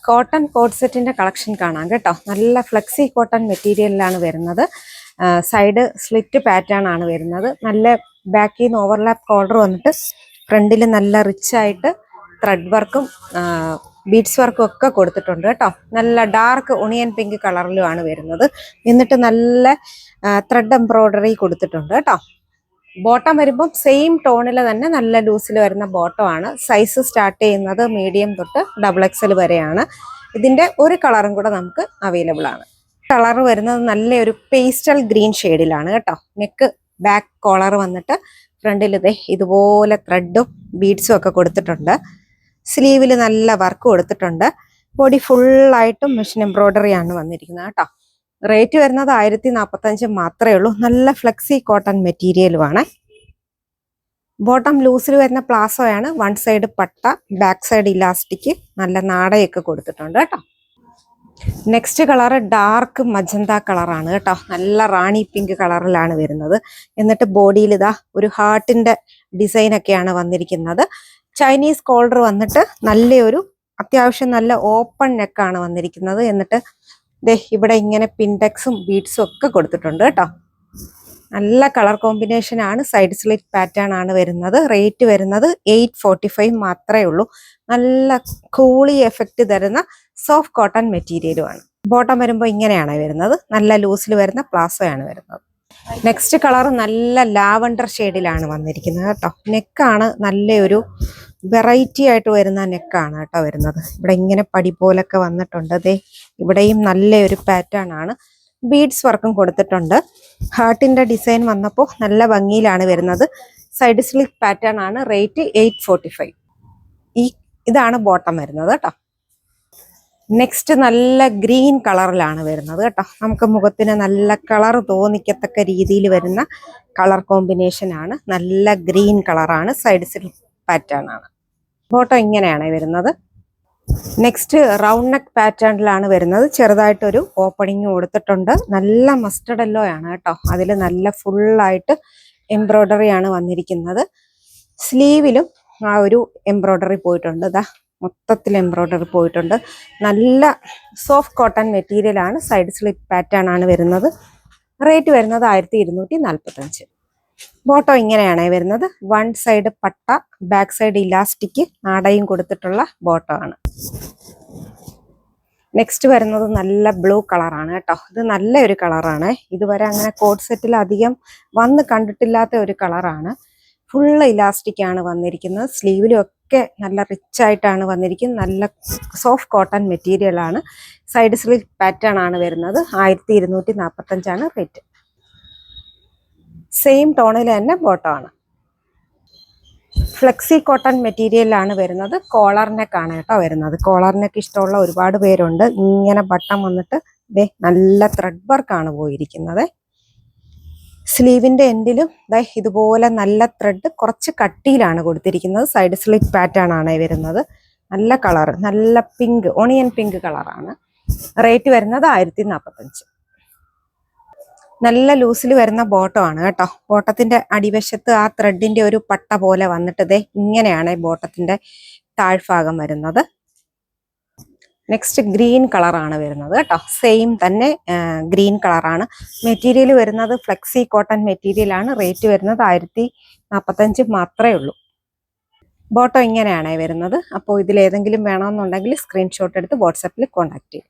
Cotton code സെറ്റിന്റെ collection കാണാം കേട്ടോ. നല്ല ഫ്ലെക്സി കോട്ടൺ മെറ്റീരിയലിലാണ് വരുന്നത്. സൈഡ് സ്ലിറ്റ് പാറ്റേൺ ആണ് വരുന്നത്. നല്ല ബാക്കിൽ നിന്ന് ഓവർലാപ്പ് കോളർ വന്നിട്ട് ഫ്രണ്ടിൽ നല്ല റിച്ച് ആയിട്ട് ത്രെഡ് വർക്കും ബീഡ്സ് വർക്കും ഒക്കെ കൊടുത്തിട്ടുണ്ട് കേട്ടോ. നല്ല ഡാർക്ക് ഒണിയൻ പിങ്ക് കളറിലുമാണ് വരുന്നത്. എന്നിട്ട് നല്ല ത്രെഡ് എംബ്രോയിഡറി കൊടുത്തിട്ടുണ്ട് കേട്ടോ. ബോട്ടം വരുമ്പം സെയിം ടോണിൽ തന്നെ നല്ല ലൂസിൽ വരുന്ന ബോട്ടം ആണ്. സൈസ് സ്റ്റാർട്ട് ചെയ്യുന്നത് മീഡിയം തൊട്ട് XXL വരെയാണ്. ഇതിന്റെ ഒരു കളറും കൂടെ നമുക്ക് അവൈലബിൾ ആണ്. കളർ വരുന്നത് നല്ലൊരു പേസ്റ്റൽ ഗ്രീൻ ഷെയ്ഡിലാണ് കേട്ടോ. നെക്ക് ബാക്ക് കോളർ വന്നിട്ട് ഫ്രണ്ടിൽ ഇതുപോലെ ത്രെഡും ബീഡ്സും ഒക്കെ കൊടുത്തിട്ടുണ്ട്. സ്ലീവിൽ നല്ല വർക്ക് കൊടുത്തിട്ടുണ്ട്. ബോഡി ഫുള്ളായിട്ടും മെഷീൻ എംബ്രോയിഡറി ആണ് വന്നിരിക്കുന്നത് കേട്ടോ. റേറ്റ് വരുന്നത് 1045 മാത്രമേ ഉള്ളൂ. നല്ല ഫ്ലെക്സി കോട്ടൺ മെറ്റീരിയലുമാണ്. ബോട്ടം ലൂസിൽ വരുന്ന പ്ലാസോയാണ്. വൺ സൈഡ് പട്ട, ബാക്ക് സൈഡ് ഇലാസ്റ്റിക്, നല്ല നാടയൊക്കെ കൊടുത്തിട്ടുണ്ട് കേട്ടോ. നെക്സ്റ്റ് കളർ ഡാർക്ക് മജന്ത കളറാണ് കേട്ടോ. നല്ല റാണി പിങ്ക് കളറിലാണ് വരുന്നത്. എന്നിട്ട് ബോഡിയിൽ ഇതാ ഒരു ഹാർട്ടിന്റെ ഡിസൈൻ ഒക്കെയാണ് വന്നിരിക്കുന്നത്. ചൈനീസ് കോളർ വന്നിട്ട് നല്ലൊരു അത്യാവശ്യം നല്ല ഓപ്പൺ നെക്കാണ് വന്നിരിക്കുന്നത്. എന്നിട്ട് ഇവിടെ ഇങ്ങനെ പിൻടെക്സും ബീഡ്സും ഒക്കെ കൊടുത്തിട്ടുണ്ട് കേട്ടോ. നല്ല കളർ കോമ്പിനേഷൻ ആണ്. സൈഡ് സ്ലിറ്റ് പാറ്റേൺ ആണ് വരുന്നത്. റേറ്റ് വരുന്നത് 845 മാത്രമേ ഉള്ളൂ. നല്ല കൂളി എഫക്റ്റ് തരുന്ന സോഫ്റ്റ് കോട്ടൺ മെറ്റീരിയലുമാണ്. ബോട്ടം വരുമ്പോൾ ഇങ്ങനെയാണ് വരുന്നത്. നല്ല ലൂസിൽ വരുന്ന പ്ലാസോയാണ് വരുന്നത്. നെക്സ്റ്റ് കളർ നല്ല ലാവണ്ടർ ഷെയ്ഡിലാണ് വന്നിരിക്കുന്നത് കേട്ടോ. നെക്കാണ് നല്ലൊരു വെറൈറ്റി ആയിട്ട് വരുന്ന നെക്കാണ് കേട്ടോ വരുന്നത്. ഇവിടെ ഇങ്ങനെ പടി പോലൊക്കെ വന്നിട്ടുണ്ട്. ഇവിടെയും നല്ലൊരു പാറ്റേൺ ആണ്. ബീഡ്സ് വർക്കും കൊടുത്തിട്ടുണ്ട്. ഹാർട്ടിന്റെ ഡിസൈൻ വന്നപ്പോൾ നല്ല ഭംഗിയിലാണ് വരുന്നത്. സൈഡ് സ്ലിറ്റ് പാറ്റേൺ ആണ്. റേറ്റ് 845. ഇതാണ് ബോട്ടം വരുന്നത് കേട്ടോ. നെക്സ്റ്റ് നല്ല ഗ്രീൻ കളറിലാണ് വരുന്നത് കേട്ടോ. നമുക്ക് മുഖത്തിന് നല്ല കളർ തോന്നിക്കത്തക്ക രീതിയിൽ വരുന്ന കളർ കോമ്പിനേഷൻ ആണ്. നല്ല ഗ്രീൻ കളറാണ്. സൈഡ് സ്ലിറ്റ് പാറ്റേൺ ആണ്. ബോട്ടം ഇങ്ങനെയാണ് വരുന്നത്. നെക്സ്റ്റ് റൗണ്ട് നെക്ക് പാറ്റേണിലാണ് വരുന്നത്. ചെറുതായിട്ടൊരു ഓപ്പണിങ് കൊടുത്തിട്ടുണ്ട്. നല്ല മസ്റ്റർഡ് യെല്ലോ ആണ് കേട്ടോ. അതിൽ നല്ല ഫുള്ളായിട്ട് എംബ്രോയിഡറി ആണ് വന്നിരിക്കുന്നത്. സ്ലീവിലും ആ ഒരു എംബ്രോയിഡറി പോയിട്ടുണ്ട്. മൊത്തത്തിൽ എംബ്രോയിഡറി പോയിട്ടുണ്ട്. നല്ല സോഫ്റ്റ് കോട്ടൺ മെറ്റീരിയൽ ആണ്. സൈഡ് സ്ലിറ്റ് പാറ്റേൺ ആണ് വരുന്നത്. റേറ്റ് വരുന്നത് 1245. ബോട്ടം ഇങ്ങനെയാണ് വരുന്നത്. വൺ സൈഡ് പട്ട, ബാക്ക് സൈഡ് ഇലാസ്റ്റിക്, നാടയും കൊടുത്തിട്ടുള്ള ബോട്ടം ആണ്. നെക്സ്റ്റ് വരുന്നത് നല്ല ബ്ലൂ കളറാണ് കേട്ടോ. ഇത് നല്ലൊരു കളറാണ്. ഇതുവരെ അങ്ങനെ കോഡ് സെറ്റിൽ അധികം വന്ന് കണ്ടിട്ടില്ലാത്ത ഒരു കളറാണ്. ഫുള്ള് ഇലാസ്റ്റിക് ആണ് വന്നിരിക്കുന്നത്. സ്ലീവിലും ഒക്കെ നല്ല റിച്ച് ആയിട്ടാണ് വന്നിരിക്കുന്നത്. നല്ല സോഫ്റ്റ് കോട്ടൺ മെറ്റീരിയൽ ആണ്. സൈഡ് സ്ലിറ്റ് പാറ്റേൺ ആണ് വരുന്നത്. 1245 ആണ് റേറ്റ്. സെയിം ടോണിൽ തന്നെ ബോട്ടം ആണ്. ഫ്ലെക്സി കോട്ടൺ മെറ്റീരിയലാണ് വരുന്നത്. കോളർ നെക്ക് ആണ് കേട്ടോ വരുന്നത്. കോളർ നെക്ക് ഇഷ്ടമുള്ള ഒരുപാട് പേരുണ്ട്. ഇങ്ങനെ ബട്ടൺ വന്നിട്ട് നല്ല ത്രെഡ് വർക്കാണ് പോയിരിക്കുന്നത്. സ്ലീവിന്റെ എൻഡിലും ഇതുപോലെ നല്ല ത്രെഡ് കുറച്ച് കട്ടിയിലാണ് കൊടുത്തിരിക്കുന്നത്. സൈഡ് സ്ലിറ്റ് പാറ്റേൺ ആണ് വരുന്നത്. നല്ല കളർ, നല്ല പിങ്ക്, ഓണിയൻ പിങ്ക് കളറാണ്. റേറ്റ് വരുന്നത് 1045. നല്ല ലൂസിൽ വരുന്ന ബോട്ടം ആണ് കേട്ടോ. ബോട്ടത്തിന്റെ അടിവശത്ത് ആ ത്രെഡിന്റെ ഒരു പട്ട പോലെ വന്നിട്ട് ഇങ്ങനെയാണ് ബോട്ടത്തിന്റെ താഴ്ഭാഗം വരുന്നത്. നെക്സ്റ്റ് ഗ്രീൻ കളറാണ് വരുന്നത് കേട്ടോ. സെയിം തന്നെ ഗ്രീൻ കളറാണ്. മെറ്റീരിയൽ വരുന്നത് ഫ്ലെക്സി കോട്ടൺ മെറ്റീരിയൽ ആണ്. റേറ്റ് വരുന്നത് 1045 മാത്രമേ ഉള്ളൂ. ബോട്ടം ഇങ്ങനെയാണ് വരുന്നത്. അപ്പോൾ ഇതിലേതെങ്കിലും വേണമെന്നുണ്ടെങ്കിൽ സ്ക്രീൻഷോട്ട് എടുത്ത് വാട്സാപ്പിൽ കോൺടാക്ട് ചെയ്യും.